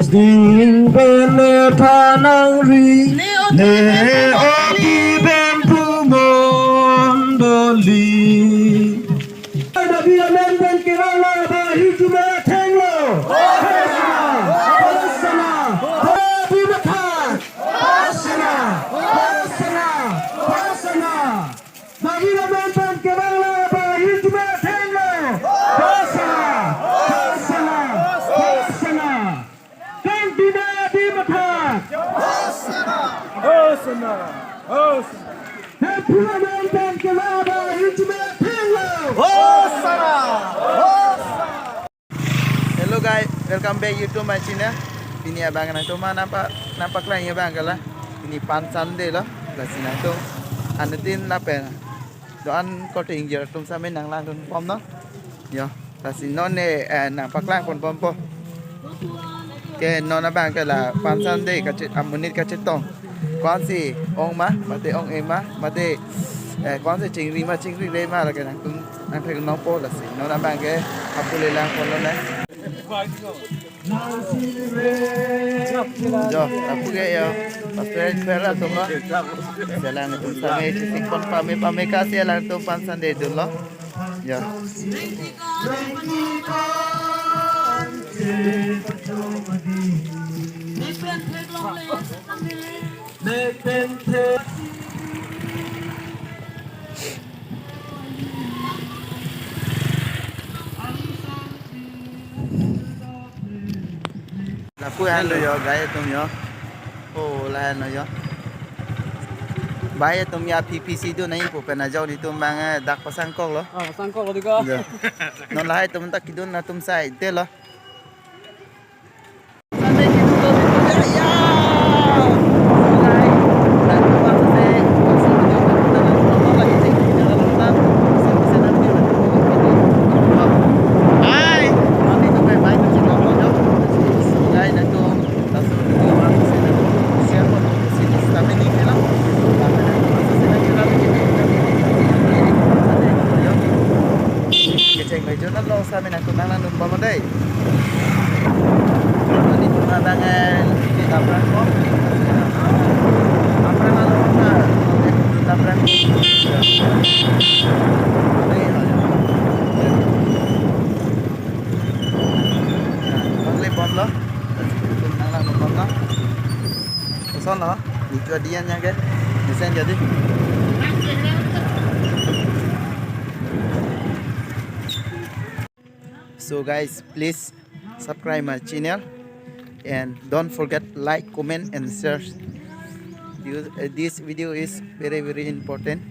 Sting bele tanang ri ne oki ben pumondoli. Nabi amen ben kirala ba hikme thenglo. Hosanna, Hosanna, Hosanna, Hosanna, Hosanna. Nabi amen ben kirala ba hikme thenglo. Hosanna, Hosanna, Hosanna. Hello guys, welcome back YouTube my channel. Ini abang na to nampak lang ya bang kala. Ini pansan de lo. Kasina to. Anatin na pena. Doan ko ting jer tum sa men nang lang tum pom no. Yo, kasino ne nampak lang kon pom po. Ke non abang kala pansan de kacit amunit kacit tong. Con gì ông má te ông em má te con gì ching ri le má là cái này cũng anh thấy nó po là gì nó làm bằng cái học lên lang con nó đấy rồi aku cái yo pasal pera tu lo jalan itu sampai sing kon pame kasih lah tu pansan de dulu ya là cuối ăn rồi gái tụi nhỏ ô là nó nhỏ bài tụi nhà PPC tu này phụ bên nào đi tụi mang đặc pasang kok lo pasang kok lo juga nó là tụi ta kidun là tụi sai thế lo sa amin ang tunangan ng pamaday. Dito na bangan tapran ko. Tapran na lang na. Tapran ko. Panglipon lo. Tunangan ng pamla. Kuson lo. Dito adian niya ke. Desain jadi. So guys, please subscribe my channel and don't forget like, comment and share. This video is very important.